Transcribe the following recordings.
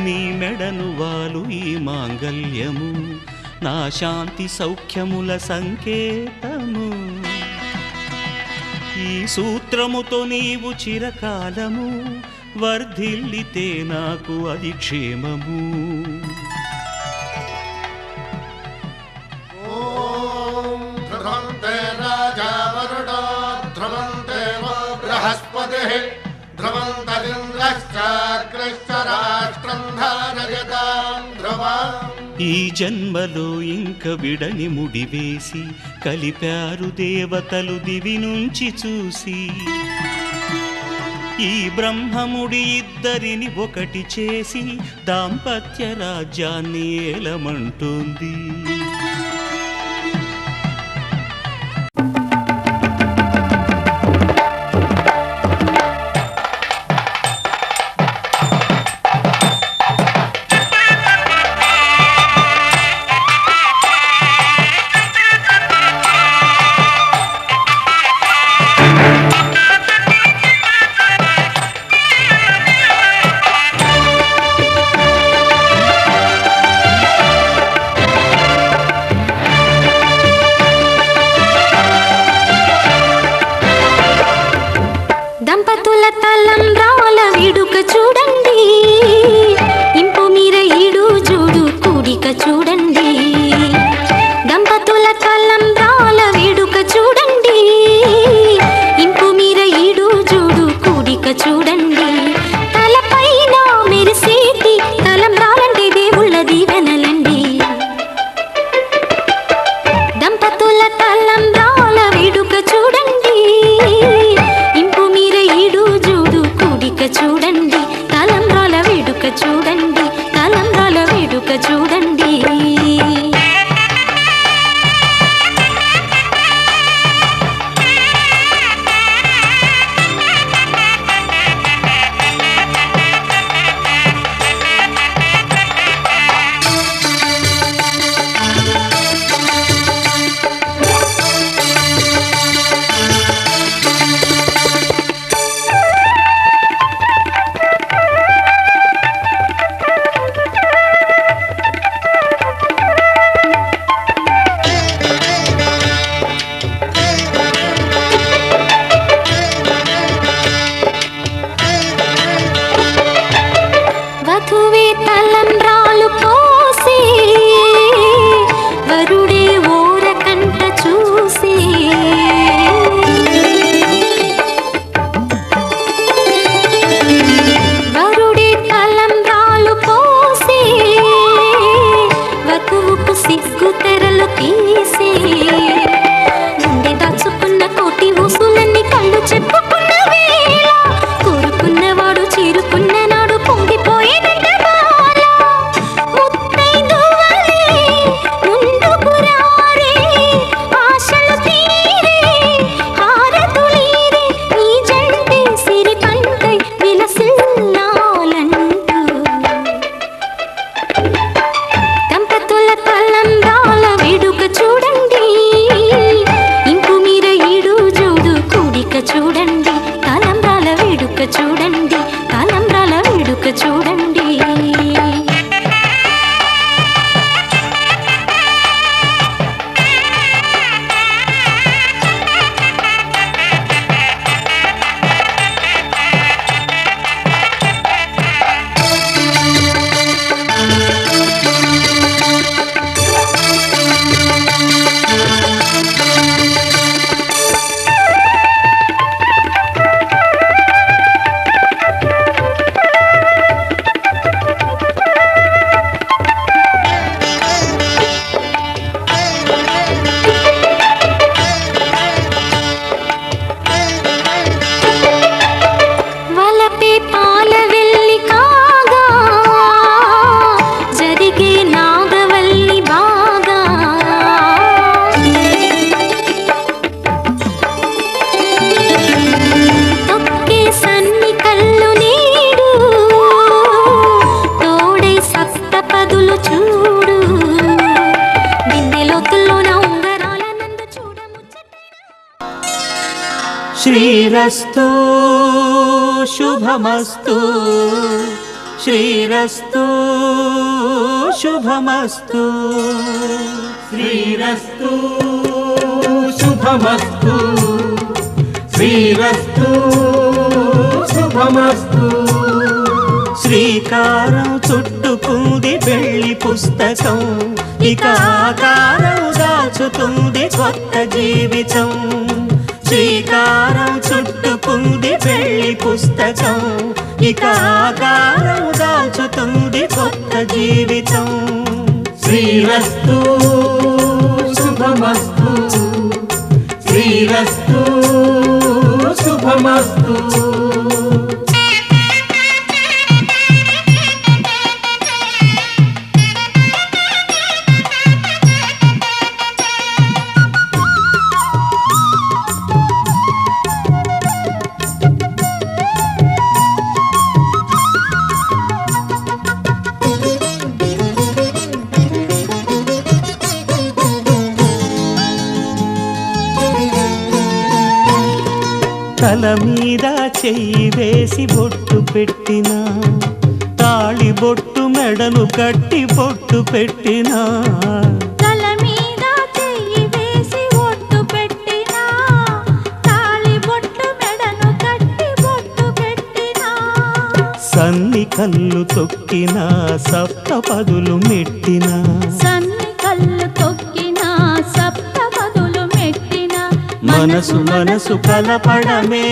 నీ మెడను వాలు ఈ మాంగల్యము నా శాంతి సౌఖ్యముల సంకేతము. ఈ సూత్రముతో నీవు చిరకాలము వర్ధిల్లితే నాకు అది క్షేమము. ఓం ధ్రువంతే రాజా వరుడో ధ్రువంతే బృహస్పతిః ధ్రువంతరింద్రశ్చాగ్రశ్చ రాష్ట్రం ధారయతాం ధ్రువం. ఈ జన్మలో ఇంక విడని ముడివేసి కలిపారు దేవతలు దివి నుంచి చూసి. ఈ బ్రహ్మముడి ఇద్దరిని ఒకటి చేసి దాంపత్య రాజ్యాన్ని ఏలమంటుంది. దంపతుల తలంబ్రాల వేడుక చూడండి, ఇంపు మీర ఈడు జోడు కూడిక చూడండి. దంపతుల తలంబ్రాల వేడుక చూడండి, ఇంపు మీర ఈడు జోడు కూడిక చూడండి. తలపైన మెరిసేటి తలంబ్రాలంటే దేవుళ్ళ దీవెనలండి. దంపతుల తలంబ్రాల వేడుక చూడండి, చూడండి తలంబ్రాల వేడుక చూడండి, తలంబ్రాల వేడుక చూడండి. వధువే తలంబ్రాలు పోసి వరుడే ఓరకంట చూసి. వరుడే తలంబ్రాలు పోసి వధువుకు సిగ్గు తెరలు తీసి. గుండె దాచుకున్న కోటి ఊసులన్నీ కళ్ళు చెప్పుకున్న వేళ కోరుకున్నవాడు చేరుకున్న నాడు పొంగిపోయే చూడండి తలంబ్రాల వేడుక చూడండి, తలంబ్రాల వేడుక చూడండి. శ్రీరస్తు శుభమస్తు శ్రీరస్తు శుభమస్తు శ్రీరస్తు శుభమస్తు శ్రీరస్తు శుభమస్తు శ్రీకారం చుట్టుకుంది పెళ్లి పుస్తకం ఇక ఆకారం దాచుతుంది కొత్త జీవితం శ్రీకారం చుట్టుకుంది పెళ్లి పుస్తకం ఇక ఆకారం దాచుతుంది కొత్త జీవితం శ్రీరస్తు శుభమస్తు శ్రీరస్తు శుభమస్తు తల మీద చెయ్యి వేసి బొట్టు పెట్టినా తాళి బొట్టు మెడను కట్టి బొట్టు పెట్టినా తల మీద చెయ్యి వేసి బొట్టు పెట్టినా తాళి బొట్టు మెడను కట్టి బొట్టు పెట్టినా సన్ని కళ్ళు తొక్కినా సప్తపదులు మెట్టినా సన్ని కళ్ళు తొక్కినా సప్తపదులు మెట్టినా మనసు మనసు కలపడమే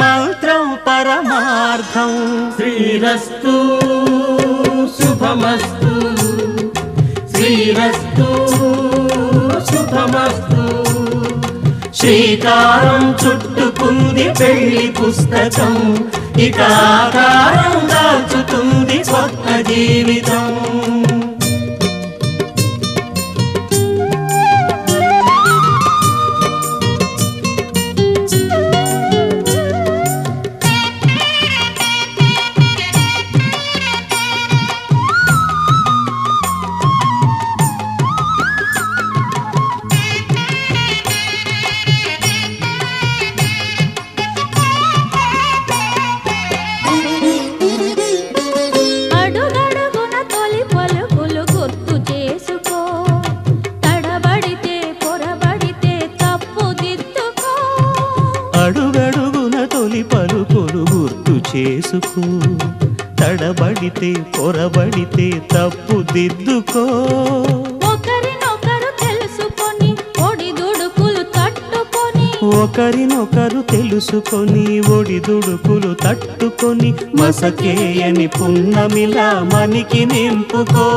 మంత్రం పరమార్థం శ్రీరస్తు శుభమస్తు శ్రీరస్తు శుభమస్తు శ్రీకారం చుట్టుకుంది పెళ్లి పుస్తకం ఇక ఆకారం దాచుతుంది కొత్త జీవితం అడుగడుగున తొలి పలుకులు గుర్తు చేసుకో తడబడితే పొరబడితే తప్పు దిద్దుకో అడుగడుగున తొలి పలుకులు గుర్తు చేసుకో తడబడితే పొరబడితే తప్పు దిద్దుకో ఒకరినొకరు తెలుసుకొని ఒడిదుడుకులు తట్టుకొని ఒకరినొకరు తెలుసుకొని ఒడిదుడుకులు తట్టుకొని మసకేయని పున్నమిలా మనికి నింపుకో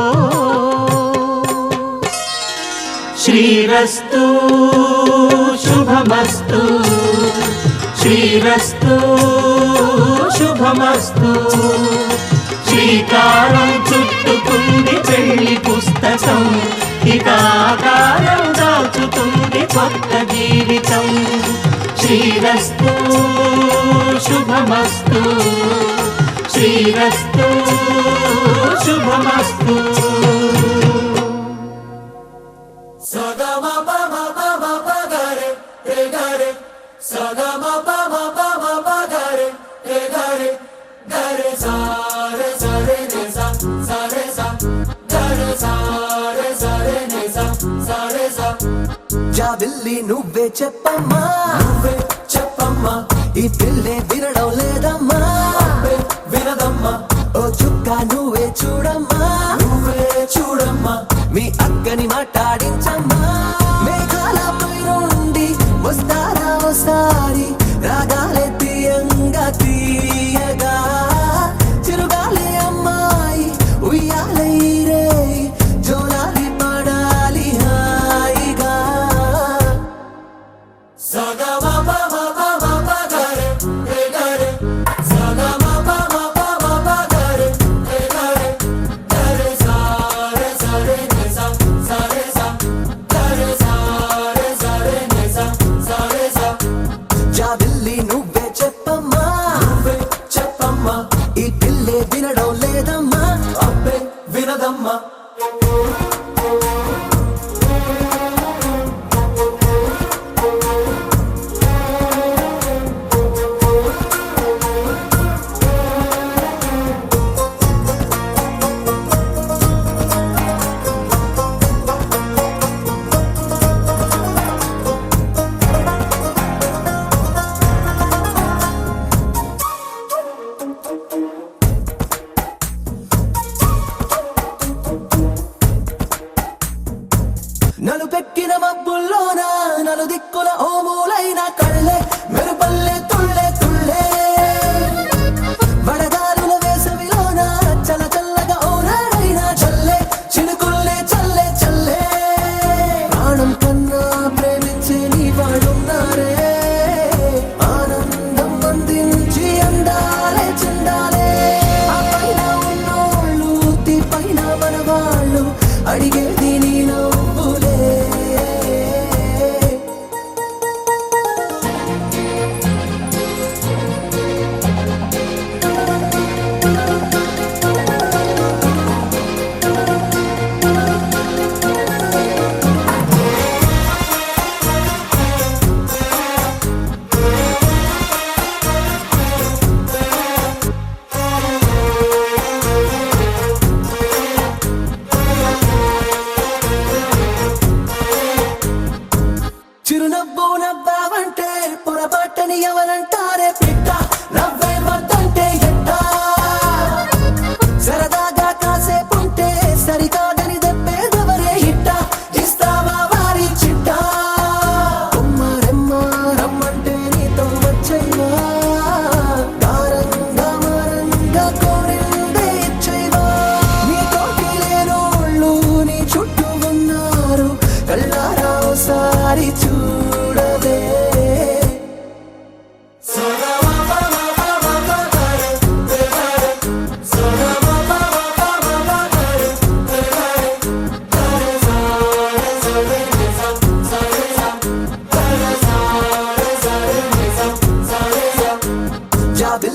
శ్రీరస్తు శుభమస్తు శ్రీరస్తు శుభమస్తు శ్రీకారం చుట్టుకుంది పెళ్లి పుస్తకం ఇక ఆకారం దాచుతుంది కొత్త జీవితం శ్రీరస్తు శుభమస్తు శ్రీరస్తు శుభమస్తు జాబిల్లి నువ్వే చెప్పమ్మా నువ్వే చెప్పమ్మా ఈ పిల్లే వినడం లేదమ్మా వినదమ్మా ఓ చుక్క నువ్వే చూడమ్మా నువ్వే చూడమ్మా మీ అక్కని మాట్లాడించమ్మా మేఘాలపై నుండి వస్తారా ఒకసారి రాగాలే తీయంగా తీయగా చిరుగాలే అమ్మాయి ఉయ్యాలే రే జోలాలి పడాలి హాయిగా జాబిల్లి నువ్వే చెప్పమ్మా నువ్వే చెప్పమ్మా ఈ పిల్లే వినడం లేదమ్మా అబ్బే వినదమ్మా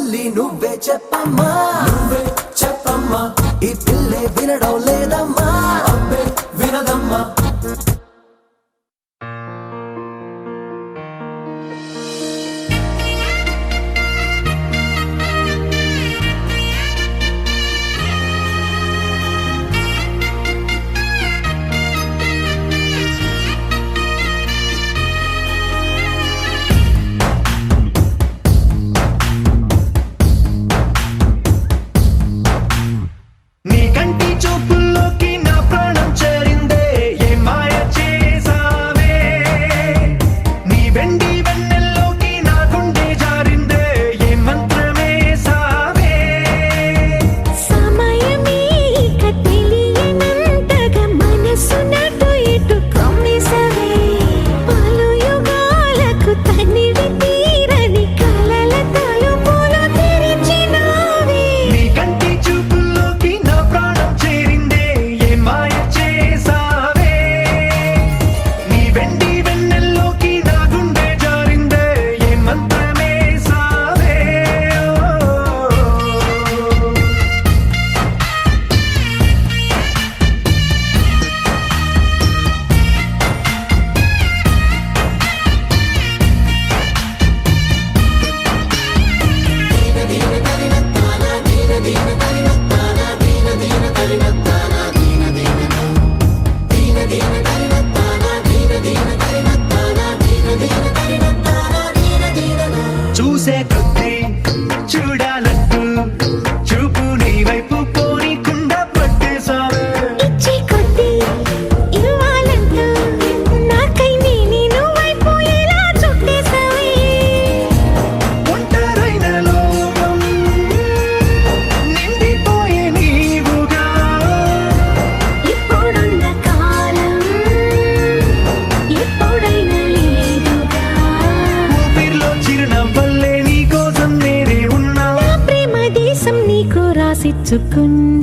జాబిల్లి నువ్వే చెప్పమ్మా నువ్వే చెప్పమ్మా ఈ పిల్లే వినడం లేదమ్మా అబ్బే వినదమ్మా చూసే కొద్ది చూడాలంటూ చూపు నీ వైపు పోనీకుండా పట్టేశావే ఇచ్చే కొద్ది ఇవ్వాలంటూ నాకై నేను వైపు ఎలా చుట్టేశావే ఒంటరైన లోకం నిండిపోయే నీవుగా ఇప్పుడున్న కాలం ఎప్పుడైనా లేదుగా ఊపిరిలో చిరునవ్వల్లే నీ కోసం నేనే ఉన్నా నా ప్రేమ దేశం నీకు రాసిచ్చుకున్నా